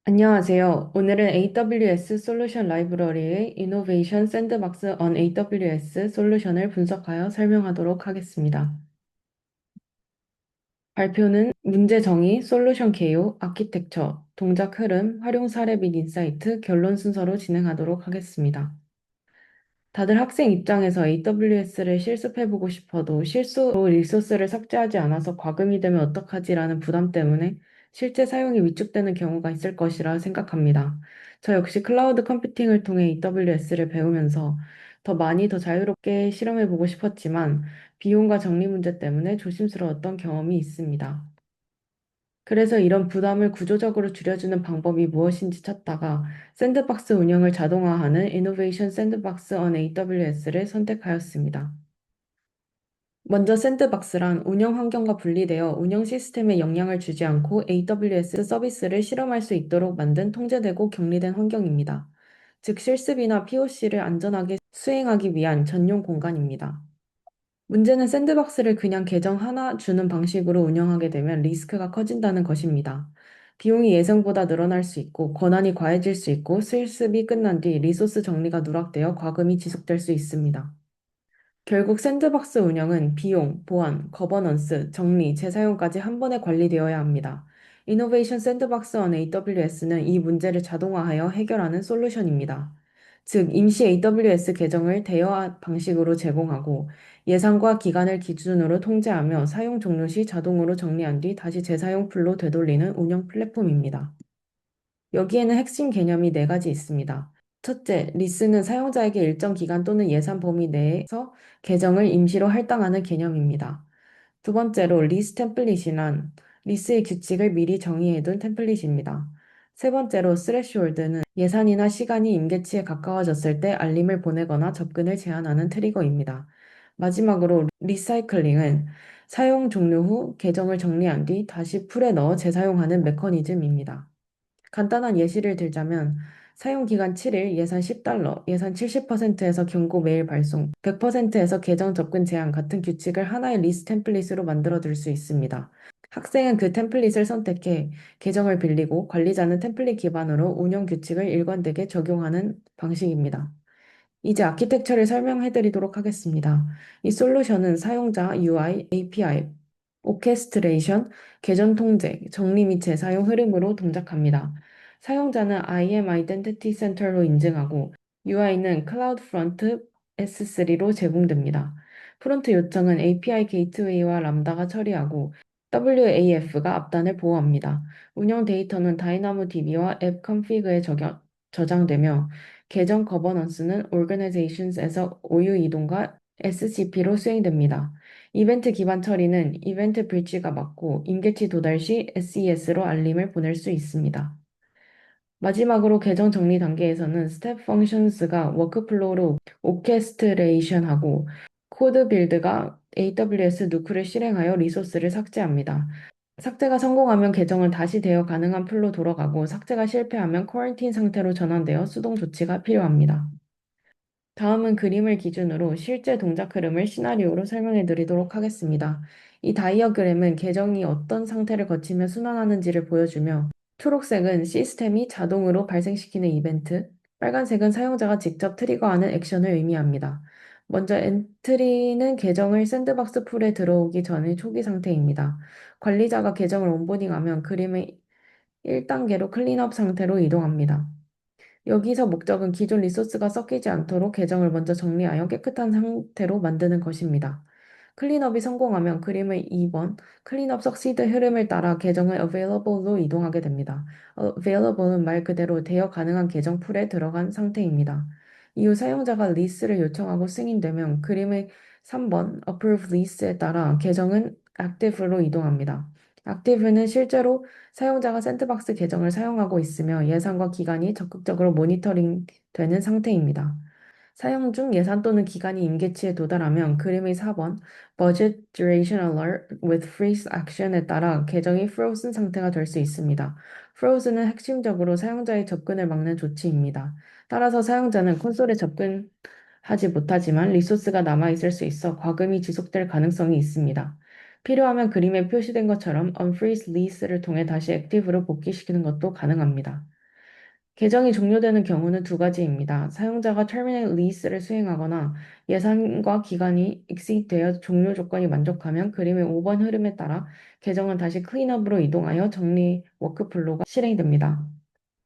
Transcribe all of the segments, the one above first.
안녕하세요. 오늘은 AWS 솔루션 라이브러리의 Innovation Sandbox on AWS 솔루션을 분석하여 설명하도록 하겠습니다. 발표는 문제 정의, 솔루션 개요, 아키텍처, 동작 흐름, 활용 사례 및 인사이트, 결론 순서로 진행하도록 하겠습니다. 다들 학생 입장에서 AWS를 실습해보고 싶어도 실수로 리소스를 삭제하지 않아서 과금이 되면 어떡하지라는 부담 때문에 실제 사용이 위축되는 경우가 있을 것이라 생각합니다. 저 역시 클라우드 컴퓨팅을 통해 AWS를 배우면서 더 자유롭게 실험해보고 싶었지만 비용과 정리 문제 때문에 조심스러웠던 경험이 있습니다. 그래서 이런 부담을 구조적으로 줄여주는 방법이 무엇인지 찾다가 샌드박스 운영을 자동화하는 Innovation Sandbox on AWS를 선택하였습니다. 먼저 샌드박스란 운영 환경과 분리되어 운영 시스템에 영향을 주지 않고 AWS 서비스를 실험할 수 있도록 만든 통제되고 격리된 환경입니다. 즉 실습이나 POC를 안전하게 수행하기 위한 전용 공간입니다. 문제는 샌드박스를 그냥 계정 하나 주는 방식으로 운영하게 되면 리스크가 커진다는 것입니다. 비용이 예상보다 늘어날 수 있고, 권한이 과해질 수 있고, 실습이 끝난 뒤 리소스 정리가 누락되어 과금이 지속될 수 있습니다. 결국 샌드박스 운영은 비용, 보안, 거버넌스, 정리, 재사용까지 한 번에 관리되어야 합니다. 이노베이션 샌드박스 on AWS는 이 문제를 자동화하여 해결하는 솔루션입니다. 즉, 임시 AWS 계정을 대여 방식으로 제공하고 예산과 기간을 기준으로 통제하며 사용 종료 시 자동으로 정리한 뒤 다시 재사용 풀로 되돌리는 운영 플랫폼입니다. 여기에는 핵심 개념이 네 가지 있습니다. 첫째, 리스는 사용자에게 일정 기간 또는 예산 범위 내에서 계정을 임시로 할당하는 개념입니다. 두 번째로, 리스 템플릿이란 리스의 규칙을 미리 정의해둔 템플릿입니다. 세 번째로, 스레시홀드는 예산이나 시간이 임계치에 가까워졌을 때 알림을 보내거나 접근을 제한하는 트리거입니다. 마지막으로, 리사이클링은 사용 종료 후 계정을 정리한 뒤 다시 풀에 넣어 재사용하는 메커니즘입니다. 간단한 예시를 들자면 사용 기간 7일, 예산 $10, 예산 70%에서 경고 메일 발송, 100%에서 계정 접근 제한 같은 규칙을 하나의 리스트 템플릿으로 만들어 둘 수 있습니다. 학생은 그 템플릿을 선택해 계정을 빌리고 관리자는 템플릿 기반으로 운영 규칙을 일관되게 적용하는 방식입니다. 이제 아키텍처를 설명해 드리도록 하겠습니다. 이 솔루션은 사용자 UI, API, 오케스트레이션, 계정 통제, 정리 및 재사용 흐름으로 동작합니다. 사용자는 IAM Identity Center로 인증하고 UI는 CloudFront S3로 제공됩니다. 프론트 요청은 API 게이트웨이와 람다가 처리하고 WAF가 앞단을 보호합니다. 운영 데이터는 DynamoDB와 앱 컨피그에 저장되며 계정 거버넌스는 Organisations에서 OU 이동과 SCP로 수행됩니다. 이벤트 기반 처리는 이벤트 브릿지가 맞고 임계치 도달 시 SES로 알림을 보낼 수 있습니다. 마지막으로 계정 정리 단계에서는 스텝 펑션스가 워크플로우로 오케스트레이션하고 코드 빌드가 AWS 누크를 실행하여 리소스를 삭제합니다. 삭제가 성공하면 계정은 다시 대여 가능한 풀로 돌아가고 삭제가 실패하면 쿼런틴 상태로 전환되어 수동 조치가 필요합니다. 다음은 그림을 기준으로 실제 동작 흐름을 시나리오로 설명해 드리도록 하겠습니다. 이 다이어그램은 계정이 어떤 상태를 거치며 순환하는지를 보여주며 초록색은 시스템이 자동으로 발생시키는 이벤트, 빨간색은 사용자가 직접 트리거하는 액션을 의미합니다. 먼저 엔트리는 계정을 샌드박스 풀에 들어오기 전의 초기 상태입니다. 관리자가 계정을 온보딩하면 그림의 1단계로 클린업 상태로 이동합니다. 여기서 목적은 기존 리소스가 섞이지 않도록 계정을 먼저 정리하여 깨끗한 상태로 만드는 것입니다. 클린업이 성공하면 그림의 2번 클린업 석시드 흐름을 따라 계정을 available로 이동하게 됩니다. available은 말 그대로 대여 가능한 계정 풀에 들어간 상태입니다. 이후 사용자가 리스를 요청하고 승인되면 그림의 3번 approve 리스에 따라 계정은 active로 이동합니다. active는 실제로 사용자가 샌드박스 계정을 사용하고 있으며 예산과 기간이 적극적으로 모니터링 되는 상태입니다. 사용 중 예산 또는 기간이 임계치에 도달하면 그림의 4번 Budget Duration Alert with Freeze Action에 따라 계정이 frozen 상태가 될 수 있습니다. frozen은 핵심적으로 사용자의 접근을 막는 조치입니다. 따라서 사용자는 콘솔에 접근하지 못하지만 리소스가 남아있을 수 있어 과금이 지속될 가능성이 있습니다. 필요하면 그림에 표시된 것처럼 unfreeze lease를 통해 다시 액티브로 복귀시키는 것도 가능합니다. 계정이 종료되는 경우는 두 가지입니다. 사용자가 terminate lease를 수행하거나 예산과 기간이 exceed되어 종료 조건이 만족하면 그림의 5번 흐름에 따라 계정은 다시 클린업으로 이동하여 정리 워크플로우가 실행됩니다.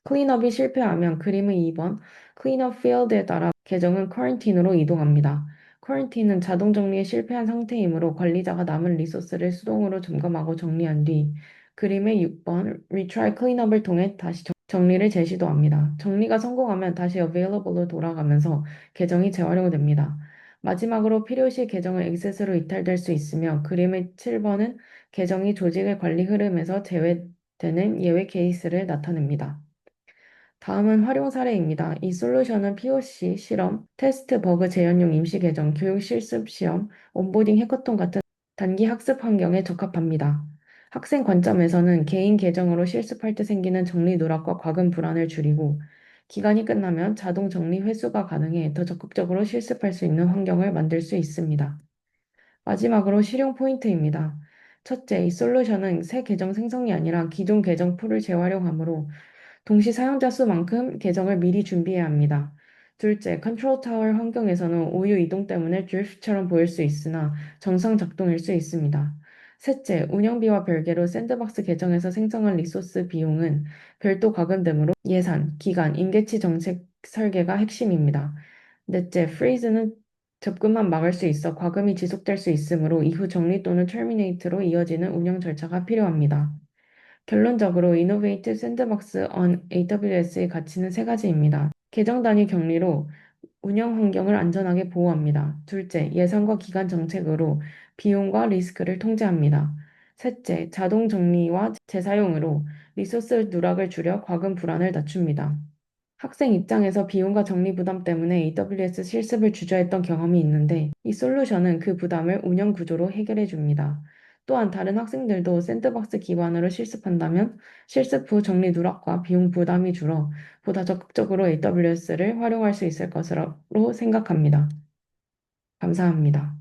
클린업이 실패하면 그림의 2번 클린업 field에 따라 계정은 쿼런틴으로 이동합니다. 쿼런틴은 자동 정리에 실패한 상태이므로 관리자가 남은 리소스를 수동으로 점검하고 정리한 뒤 그림의 6번 retry cleanup을 통해 다시 정리를 재시도합니다. 정리가 성공하면 다시 available로 돌아가면서 계정이 재활용됩니다. 마지막으로 필요시 계정은 엑셋으로 이탈될 수 있으며 그림의 7번은 계정이 조직의 관리 흐름에서 제외되는 예외 케이스를 나타냅니다. 다음은 활용 사례입니다. 이 솔루션은 POC, 실험, 테스트 버그 재현용 임시 계정, 교육 실습 시험, 온보딩 해커톤 같은 단기 학습 환경에 적합합니다. 학생 관점에서는 개인 계정으로 실습할 때 생기는 정리 누락과 과금 불안을 줄이고 기간이 끝나면 자동 정리 회수가 가능해 더 적극적으로 실습할 수 있는 환경을 만들 수 있습니다. 마지막으로 실용 포인트입니다. 첫째, 이 솔루션은 새 계정 생성이 아니라 기존 계정 풀을 재활용하므로 동시 사용자 수만큼 계정을 미리 준비해야 합니다. 둘째, 컨트롤 타워 환경에서는 오류 이동 때문에 드리프트처럼 보일 수 있으나 정상 작동일 수 있습니다. 셋째, 운영비와 별개로 샌드박스 계정에서 생성한 리소스 비용은 별도 과금되므로 예산, 기간, 임계치 정책 설계가 핵심입니다. 넷째, 프리즈는 접근만 막을 수 있어 과금이 지속될 수 있으므로 이후 정리 또는 터미네이트로 이어지는 운영 절차가 필요합니다. 결론적으로 Innovative Sandbox on AWS의 가치는 세 가지입니다. 계정 단위 격리로 운영 환경을 안전하게 보호합니다. 둘째, 예산과 기간 정책으로 비용과 리스크를 통제합니다. 셋째, 자동 정리와 재사용으로 리소스 누락을 줄여 과금 불안을 낮춥니다. 학생 입장에서 비용과 정리 부담 때문에 AWS 실습을 주저했던 경험이 있는데 이 솔루션은 그 부담을 운영 구조로 해결해 줍니다. 또한 다른 학생들도 샌드박스 기반으로 실습한다면 실습 후 정리 누락과 비용 부담이 줄어 보다 적극적으로 AWS를 활용할 수 있을 것으로 생각합니다. 감사합니다.